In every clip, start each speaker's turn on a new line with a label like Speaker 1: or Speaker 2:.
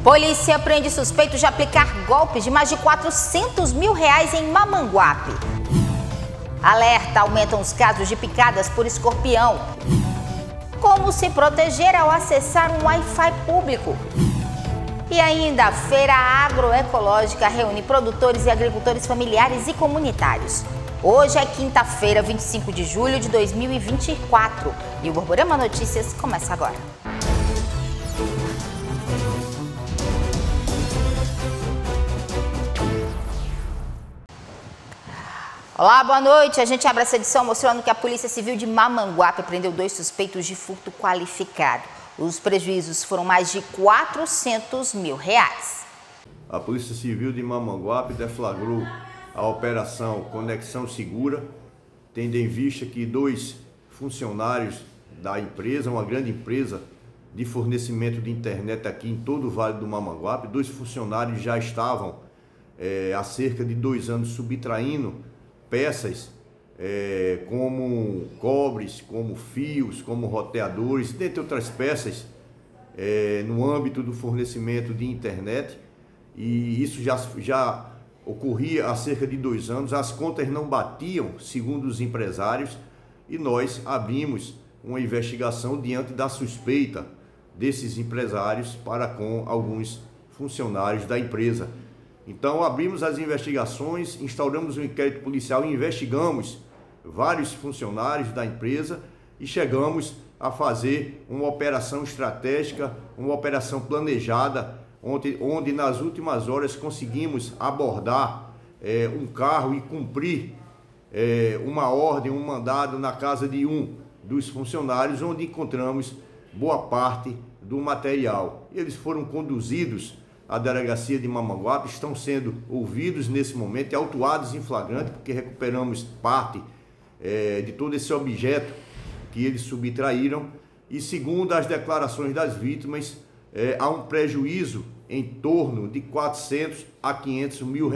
Speaker 1: Polícia prende suspeito de aplicar golpes de mais de R$400 mil em Mamanguape. Alerta: aumentam os casos de picadas por escorpião. Como se proteger ao acessar um Wi-Fi público? E ainda, a Feira Agroecológica reúne produtores e agricultores familiares e comunitários. Hoje é quinta-feira, 25 de julho de 2024. E o Borborema Notícias começa agora. Olá, boa noite. A gente abre essa edição mostrando que a Polícia Civil de Mamanguape prendeu 2 suspeitos de furto qualificado. Os prejuízos foram mais de R$400 mil.
Speaker 2: A Polícia Civil de Mamanguape deflagrou a Operação Conexão Segura, tendo em vista que 2 funcionários da empresa, uma grande empresa de fornecimento de internet aqui em todo o Vale do Mamanguape, 2 funcionários já estavam há cerca de 2 anos subtraindo peças como cobres, como fios, como roteadores, dentre outras peças no âmbito do fornecimento de internet, e isso já ocorria há cerca de 2 anos. As contas não batiam, segundo os empresários, e nós abrimos uma investigação diante da suspeita desses empresários para com alguns funcionários da empresa. Então abrimos as investigações, instauramos um inquérito policial e investigamos vários funcionários da empresa e chegamos a fazer uma operação estratégica, uma operação planejada, onde nas últimas horas conseguimos abordar um carro e cumprir uma ordem, um mandado na casa de um dos funcionários, onde encontramos boa parte do material. Eles foram conduzidos à delegacia de Mamanguape, estão sendo ouvidos nesse momento e autuados em flagrante, porque recuperamos parte de todo esse objeto que eles subtraíram, e segundo as declarações das vítimas, há um prejuízo em torno de R$400 a R$500 mil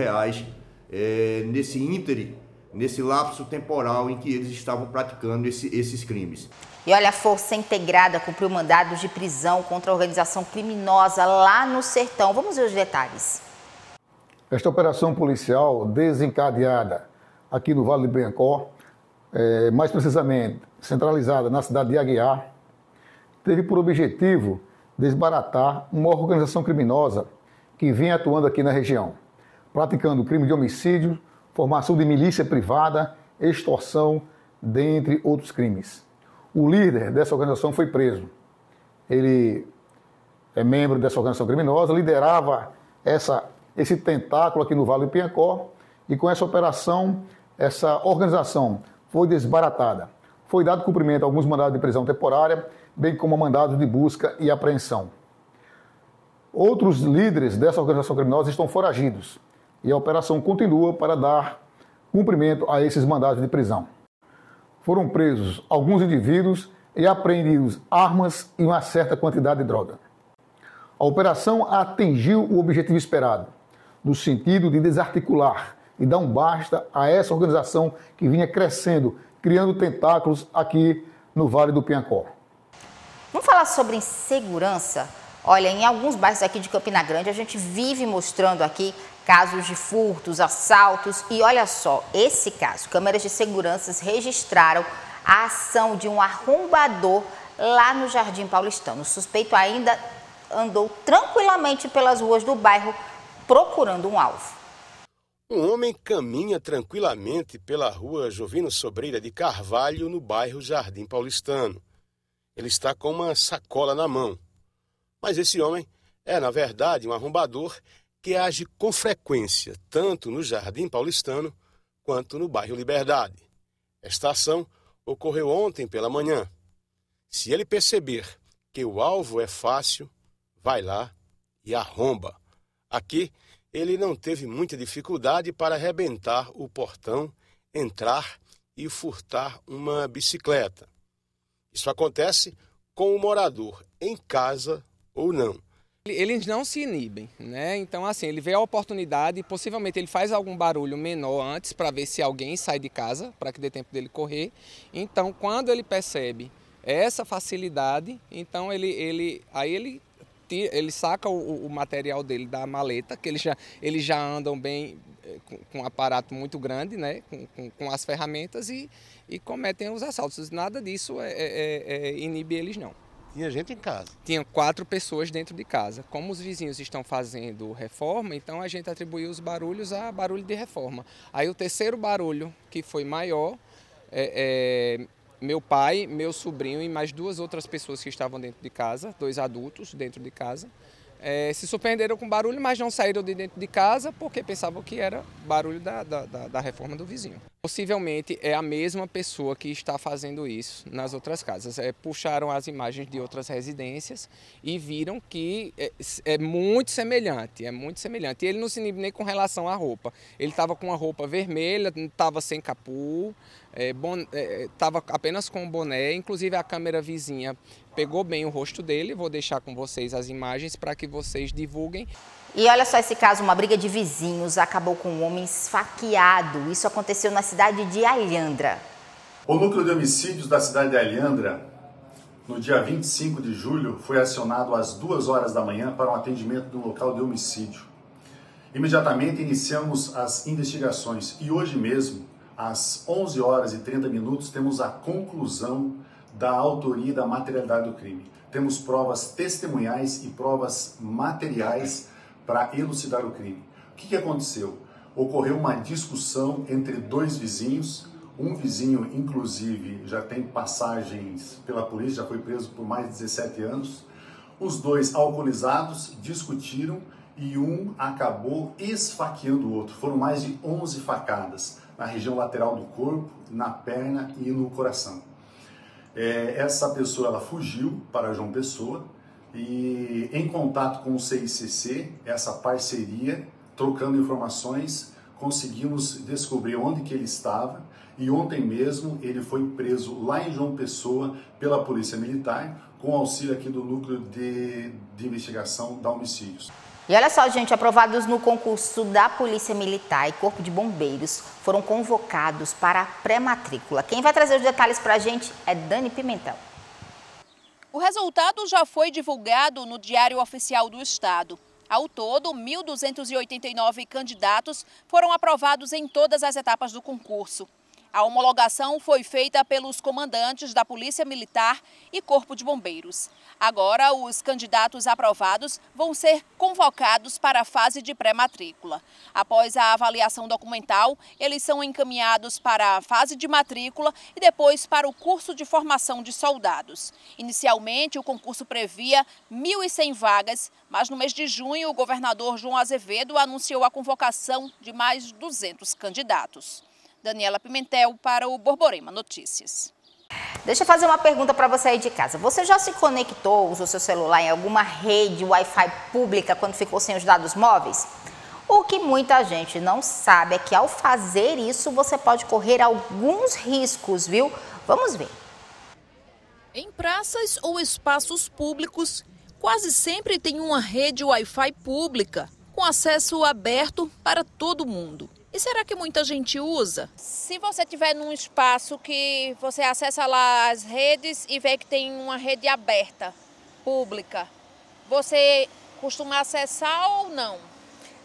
Speaker 2: nesse lapso temporal em que eles estavam praticando esses crimes.
Speaker 1: E olha, a Força Integrada cumpriu mandados de prisão contra a organização criminosa lá no Sertão. Vamos ver os detalhes.
Speaker 3: Esta operação policial desencadeada aqui no Vale do Piancó, mais precisamente centralizada na cidade de Aguiar, teve por objetivo desbaratar uma organização criminosa que vinha atuando aqui na região, praticando crime de homicídio, formação de milícia privada, extorsão, dentre outros crimes. O líder dessa organização foi preso. Ele é membro dessa organização criminosa, liderava esse tentáculo aqui no Vale do Piancó, e com essa operação, essa organização foi desbaratada. Foi dado cumprimento a alguns mandados de prisão temporária, bem como mandados de busca e apreensão. Outros líderes dessa organização criminosa estão foragidos, e a operação continua para dar cumprimento a esses mandados de prisão. Foram presos alguns indivíduos e apreendidos armas e uma certa quantidade de droga. A operação atingiu o objetivo esperado, no sentido de desarticular e dar um basta a essa organização que vinha crescendo, criando tentáculos aqui no Vale do Piancó.
Speaker 1: Vamos falar sobre insegurança? Olha, em alguns bairros aqui de Campina Grande, a gente vive mostrando aqui casos de furtos, assaltos, e olha só, esse caso, câmeras de segurança registraram a ação de um arrombador lá no Jardim Paulistano. O suspeito ainda andou tranquilamente pelas ruas do bairro procurando um alvo.
Speaker 4: Um homem caminha tranquilamente pela rua Jovino Sobreira de Carvalho, no bairro Jardim Paulistano. Ele está com uma sacola na mão. Mas esse homem é, na verdade, um arrombador que age com frequência, tanto no Jardim Paulistano quanto no bairro Liberdade. Esta ação ocorreu ontem pela manhã. Se ele perceber que o alvo é fácil, vai lá e arromba. Aqui, ele não teve muita dificuldade para arrebentar o portão, entrar e furtar uma bicicleta. Isso acontece com o morador em casa ou não.
Speaker 5: Eles não se inibem, né? Então, assim, ele vê a oportunidade, possivelmente ele faz algum barulho menor antes para ver se alguém sai de casa, para que dê tempo dele correr. Então, quando ele percebe essa facilidade, então ele ele saca o material dele da maleta, que eles já andam bem com um aparato muito grande, né, com as ferramentas e cometem os assaltos. Nada disso inibe eles, não.
Speaker 4: Tinha gente em casa?
Speaker 5: Tinha 4 pessoas dentro de casa. Como os vizinhos estão fazendo reforma, então a gente atribuiu os barulhos a barulho de reforma. Aí o terceiro barulho, que foi maior, meu pai, meu sobrinho e mais 2 outras pessoas que estavam dentro de casa, 2 adultos dentro de casa, se surpreenderam com barulho, mas não saíram de dentro de casa porque pensavam que era barulho da reforma do vizinho. Possivelmente é a mesma pessoa que está fazendo isso nas outras casas. Puxaram as imagens de outras residências e viram que é muito semelhante, E ele não se inibe nem com relação à roupa. Ele estava com uma roupa vermelha, estava sem capuz, estava apenas com o boné, inclusive a câmera vizinha pegou bem o rosto dele. Vou deixar com vocês as imagens para que vocês divulguem.
Speaker 1: E olha só esse caso, uma briga de vizinhos acabou com um homem esfaqueado. Isso aconteceu na cidade de Alhandra.
Speaker 6: O núcleo de homicídios da cidade de Alhandra, no dia 25 de julho, foi acionado às 2 horas da manhã para um atendimento no local de homicídio. Imediatamente iniciamos as investigações e hoje mesmo, às 11 horas e 30 minutos, temos a conclusão da autoria e da materialidade do crime. Temos provas testemunhais e provas materiais para elucidar o crime. O que aconteceu? Ocorreu uma discussão entre 2 vizinhos. Um vizinho, inclusive, já tem passagens pela polícia, já foi preso por mais de 17 anos. Os 2 alcoolizados discutiram e um acabou esfaqueando o outro. Foram mais de 11 facadas na região lateral do corpo, na perna e no coração. Essa pessoa ela fugiu para João Pessoa e, em contato com o CICC, essa parceria, trocando informações, conseguimos descobrir onde que ele estava e ontem mesmo ele foi preso lá em João Pessoa pela Polícia Militar, com auxílio aqui do Núcleo de Investigação da Homicídios.
Speaker 1: E olha só, gente, aprovados no concurso da Polícia Militar e Corpo de Bombeiros foram convocados para a pré-matrícula. Quem vai trazer os detalhes para a gente é Dani Pimentel.
Speaker 7: O resultado já foi divulgado no Diário Oficial do Estado. Ao todo, 1.289 candidatos foram aprovados em todas as etapas do concurso. A homologação foi feita pelos comandantes da Polícia Militar e Corpo de Bombeiros. Agora, os candidatos aprovados vão ser convocados para a fase de pré-matrícula. Após a avaliação documental, eles são encaminhados para a fase de matrícula e depois para o curso de formação de soldados. Inicialmente, o concurso previa 1.100 vagas, mas no mês de junho, o governador João Azevedo anunciou a convocação de mais 200 candidatos. Daniela Pimentel para o Borborema Notícias.
Speaker 1: Deixa eu fazer uma pergunta para você aí de casa. Você já se conectou, usou seu celular em alguma rede Wi-Fi pública quando ficou sem os dados móveis? O que muita gente não sabe é que ao fazer isso você pode correr alguns riscos, viu? Vamos ver.
Speaker 8: Em praças ou espaços públicos, quase sempre tem uma rede Wi-Fi pública, com acesso aberto para todo mundo. E será que muita gente usa?
Speaker 7: Se você estiver num espaço que você acessa lá as redes e vê que tem uma rede aberta, pública, você costuma acessar ou não?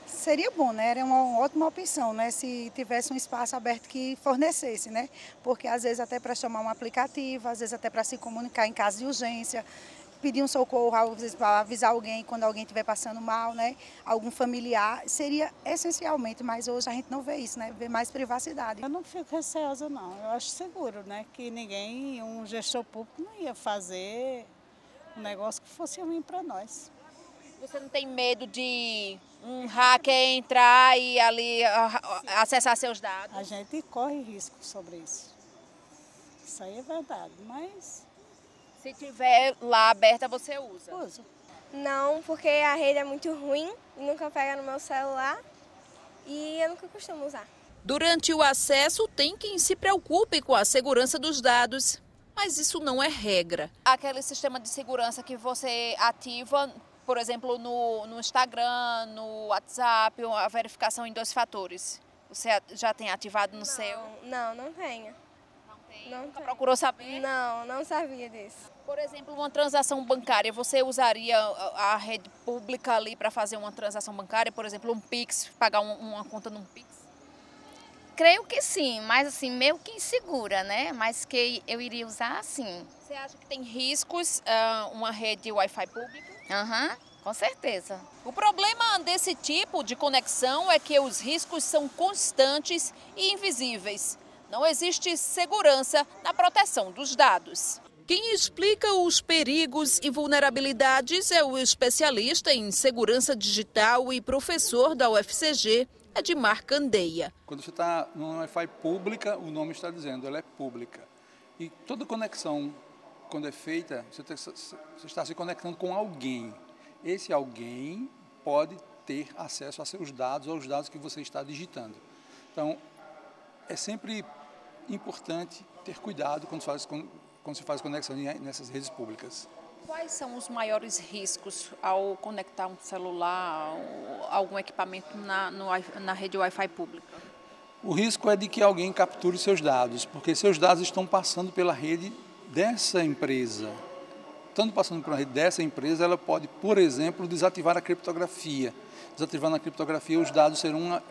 Speaker 9: Seria bom, né? Era uma ótima opção, né? Se tivesse um espaço aberto que fornecesse, né? Porque às vezes até para chamar um aplicativo, às vezes até para se comunicar em caso de urgência, pedir um socorro, às vezes para avisar alguém quando alguém estiver passando mal, né? Algum familiar, seria essencialmente, mas hoje a gente não vê isso, né? Vê mais privacidade.
Speaker 10: Eu não fico receosa, não. Eu acho seguro, né? Que ninguém, um gestor público não ia fazer um negócio que fosse ruim para nós.
Speaker 7: Você não tem medo de um hacker entrar e ali acessar seus dados?
Speaker 10: A gente corre risco sobre isso. Isso aí é verdade, mas...
Speaker 7: Se tiver lá aberta, você usa?
Speaker 10: Uso.
Speaker 11: Não, porque a rede é muito ruim e nunca pega no meu celular e eu nunca costumo usar.
Speaker 8: Durante o acesso, tem quem se preocupe com a segurança dos dados, mas isso não é regra.
Speaker 7: Aquele sistema de segurança que você ativa, por exemplo, no Instagram, no WhatsApp, a verificação em 2 fatores. Você já tem ativado no seu?
Speaker 11: Não tenho.
Speaker 7: Não procurou saber?
Speaker 11: Não sabia disso.
Speaker 7: Por exemplo, uma transação bancária, você usaria a rede pública ali para fazer uma transação bancária, por exemplo, um Pix, pagar uma conta num Pix?
Speaker 12: Creio que sim, mas assim, meio que insegura, né? Mas que eu iria usar sim.
Speaker 7: Você acha que tem riscos uma rede Wi-Fi pública?
Speaker 12: Com certeza.
Speaker 7: O problema desse tipo de conexão é que os riscos são constantes e invisíveis. Não existe segurança na proteção dos dados.
Speaker 8: Quem explica os perigos e vulnerabilidades é o especialista em segurança digital e professor da UFCG, Edmar Candeia.
Speaker 13: Quando você está numa Wi-Fi pública, o nome está dizendo, ela é pública. E toda conexão, quando é feita, você está se conectando com alguém. Esse alguém pode ter acesso a seus dados ou aos dados que você está digitando. Então, é sempre importante ter cuidado quando se faz conexão nessas redes públicas.
Speaker 7: Quais são os maiores riscos ao conectar um celular ou algum equipamento na rede Wi-Fi pública?
Speaker 13: O risco é de que alguém capture seus dados, porque seus dados estão passando pela rede dessa empresa. Estando passando pela rede dessa empresa, ela pode, por exemplo, desativar a criptografia. Desativando a criptografia, os dados serão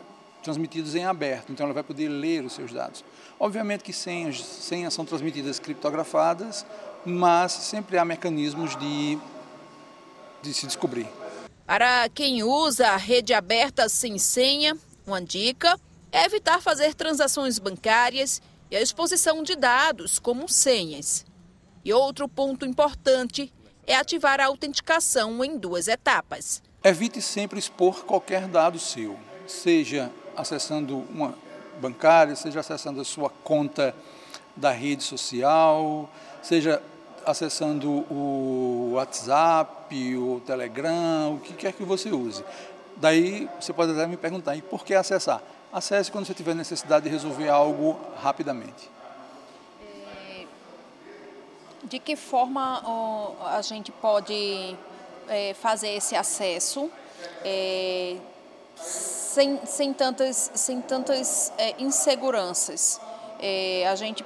Speaker 13: transmitidos em aberto, então ela vai poder ler os seus dados. Obviamente que senhas são transmitidas criptografadas, mas sempre há mecanismos de se descobrir.
Speaker 8: Para quem usa a rede aberta sem senha, uma dica é evitar fazer transações bancárias e a exposição de dados, como senhas. E outro ponto importante é ativar a autenticação em 2 etapas.
Speaker 13: Evite sempre expor qualquer dado seu, seja acessando uma bancária, seja acessando a sua conta da rede social, seja acessando o WhatsApp, o Telegram, o que quer que você use. Daí você pode até me perguntar, e por que acessar? Acesse quando você tiver necessidade de resolver algo rapidamente.
Speaker 7: De que forma a gente pode fazer esse acesso sem tantas inseguranças? A gente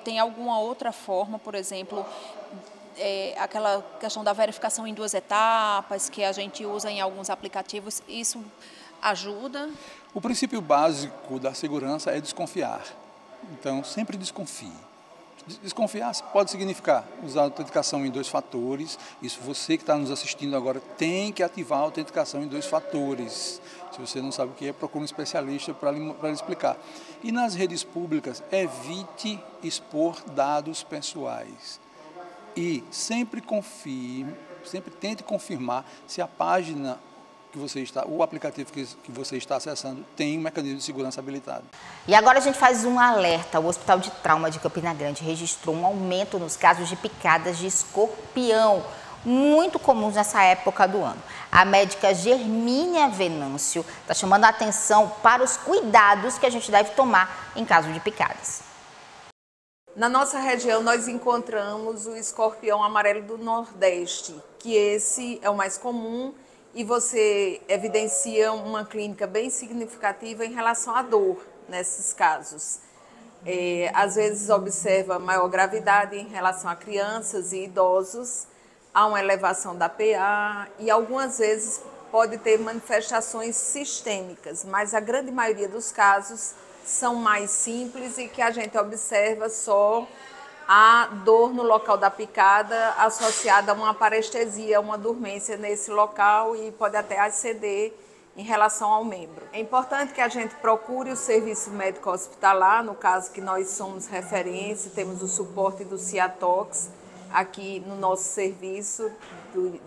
Speaker 7: tem alguma outra forma, por exemplo, aquela questão da verificação em 2 etapas que a gente usa em alguns aplicativos, isso ajuda?
Speaker 13: O princípio básico da segurança é desconfiar. Então, sempre desconfie. Desconfiar pode significar usar a autenticação em 2 fatores. Isso você que está nos assistindo agora tem que ativar a autenticação em 2 fatores. Se você não sabe o que é, procure um especialista para lhe explicar. E nas redes públicas, evite expor dados pessoais. E sempre tente confirmar se a página que você está, o aplicativo que você está acessando tem um mecanismo de segurança habilitado.
Speaker 1: E agora a gente faz um alerta. O Hospital de Trauma de Campina Grande registrou um aumento nos casos de picadas de escorpião, muito comuns nessa época do ano. A médica Germínia Venâncio está chamando a atenção para os cuidados que a gente deve tomar em caso de picadas.
Speaker 14: Na nossa região, nós encontramos o escorpião amarelo do Nordeste, que esse é o mais comum, e você evidencia uma clínica bem significativa em relação à dor nesses casos. Às vezes observa maior gravidade em relação a crianças e idosos, há uma elevação da PA e algumas vezes pode ter manifestações sistêmicas, mas a grande maioria dos casos são mais simples e que a gente observa só a dor no local da picada associada a uma parestesia, uma dormência nesse local e pode até aceder em relação ao membro. É importante que a gente procure o serviço médico hospitalar, no caso que nós somos referência, temos o suporte do CIATOX aqui no nosso serviço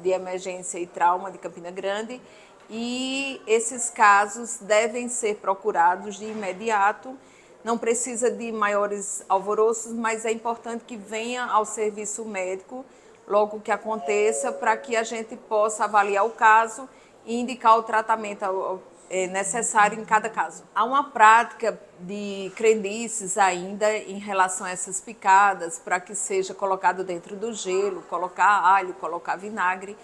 Speaker 14: de emergência e trauma de Campina Grande, e esses casos devem ser procurados de imediato. Não precisa de maiores alvoroços, mas é importante que venha ao serviço médico logo que aconteça, para que a gente possa avaliar o caso e indicar o tratamento necessário em cada caso. Há uma prática de crendices ainda em relação a essas picadas, para que seja colocado dentro do gelo, colocar alho, colocar vinagre,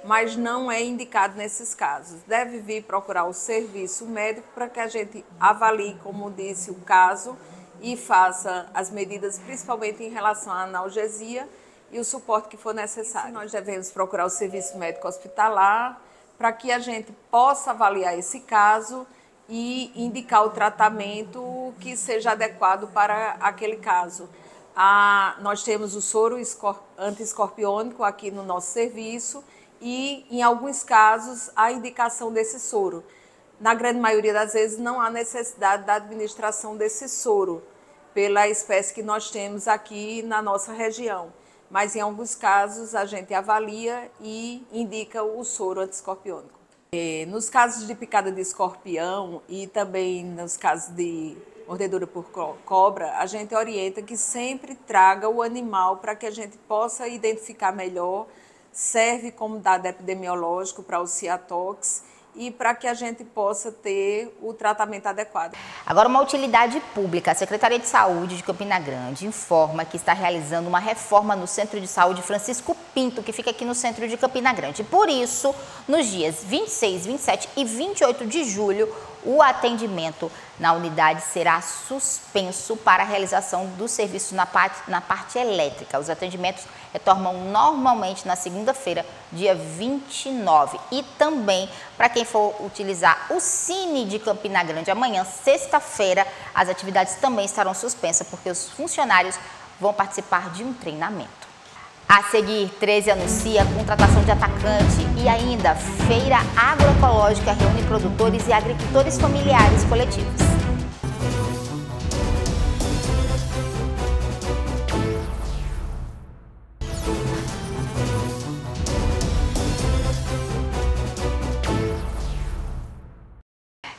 Speaker 14: mas não é indicado nesses casos. Deve vir procurar o serviço médico para que a gente avalie, como disse, o caso e faça as medidas, principalmente em relação à analgesia e o suporte que for necessário. Nós devemos procurar o serviço médico hospitalar para que a gente possa avaliar esse caso e indicar o tratamento que seja adequado para aquele caso. Nós temos o soro anti-escorpiônico aqui no nosso serviço e, em alguns casos, a indicação desse soro. Na grande maioria das vezes, não há necessidade da administração desse soro, pela espécie que nós temos aqui na nossa região. Mas, em alguns casos, a gente avalia e indica o soro anti-escorpiônico. Nos casos de picada de escorpião e também nos casos de mordedura por cobra, a gente orienta que sempre traga o animal para que a gente possa identificar melhor, serve como dado epidemiológico para o ciatox e para que a gente possa ter o tratamento adequado.
Speaker 1: Agora, uma utilidade pública. A Secretaria de Saúde de Campina Grande informa que está realizando uma reforma no Centro de Saúde Francisco Pinto, que fica aqui no centro de Campina Grande. Por isso, nos dias 26, 27 e 28 de julho, o atendimento na unidade será suspenso para a realização do serviço na parte elétrica. Os atendimentos retornam normalmente na segunda-feira, dia 29. E também, para quem for utilizar o Cine de Campina Grande amanhã, sexta-feira, as atividades também estarão suspensas, porque os funcionários vão participar de um treinamento. A seguir, 13 anuncia a contratação de atacante e ainda Feira Agroecológica reúne produtores e agricultores familiares coletivos.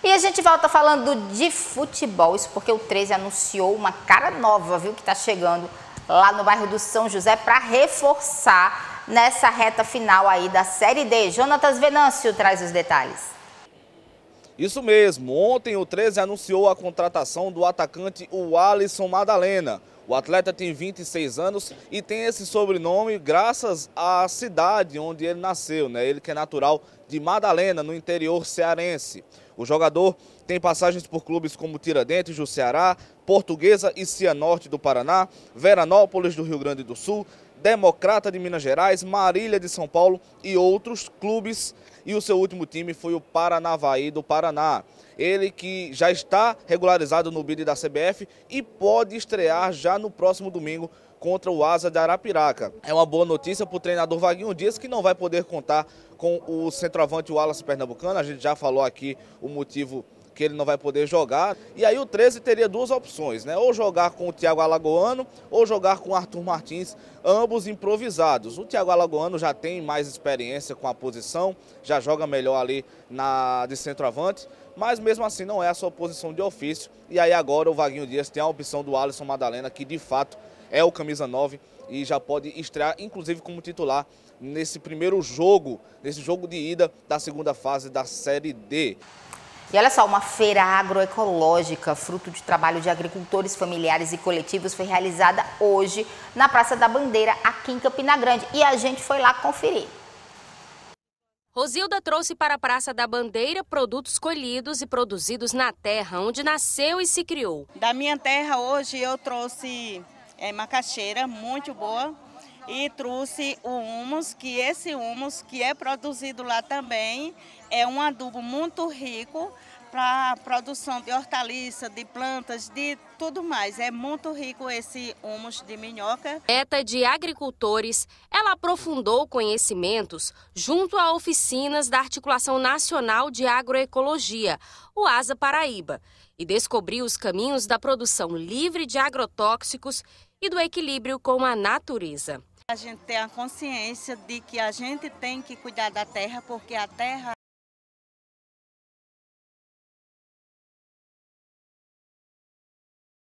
Speaker 1: E a gente volta falando de futebol, isso porque o 13 anunciou uma cara nova, viu, que está chegando lá no bairro do São José para reforçar nessa reta final aí da Série D. Jonatas Venâncio traz os detalhes.
Speaker 15: Isso mesmo, ontem o 13 anunciou a contratação do atacante Alisson Madalena. O atleta tem 26 anos e tem esse sobrenome graças à cidade onde ele nasceu, né? Ele que é natural de Madalena, no interior cearense. O jogador tem passagens por clubes como Tiradentes do Ceará, Portuguesa e Cianorte do Paraná, Veranópolis do Rio Grande do Sul, Democrata de Minas Gerais, Marília de São Paulo e outros clubes. E o seu último time foi o Paranavaí do Paraná. Ele que já está regularizado no bid da CBF e pode estrear já no próximo domingo contra o Asa de Arapiraca. É uma boa notícia para o treinador Vaguinho Dias, que não vai poder contar com o centroavante Wallace Pernambucano. A gente já falou aqui o motivo que ele não vai poder jogar. E aí o 13 teria duas opções, né? Ou jogar com o Thiago Alagoano ou jogar com o Arthur Martins, ambos improvisados. O Thiago Alagoano já tem mais experiência com a posição, já joga melhor ali de centroavante, mas mesmo assim não é a sua posição de ofício. E aí agora o Vaguinho Dias tem a opção do Alisson Madalena, que de fato é o camisa 9 e já pode estrear, inclusive como titular, nesse primeiro jogo, nesse jogo de ida da segunda fase da Série D.
Speaker 1: E olha só, uma feira agroecológica, fruto de trabalho de agricultores familiares e coletivos, foi realizada hoje na Praça da Bandeira, aqui em Campina Grande. E a gente foi lá conferir.
Speaker 16: Rosilda trouxe para a Praça da Bandeira produtos colhidos e produzidos na terra, onde nasceu e se criou.
Speaker 17: Da minha terra hoje eu trouxe macaxeira, muito boa, e trouxe o humus, que esse humus que é produzido lá também é um adubo muito rico para a produção de hortaliças, de plantas, de tudo mais. É muito rico esse humus de minhoca.
Speaker 16: Neta de agricultores, ela aprofundou conhecimentos junto a oficinas da Articulação Nacional de Agroecologia, o ASA Paraíba, e descobriu os caminhos da produção livre de agrotóxicos e do equilíbrio com a natureza.
Speaker 17: A gente tem a consciência de que a gente tem que cuidar da terra, porque a terra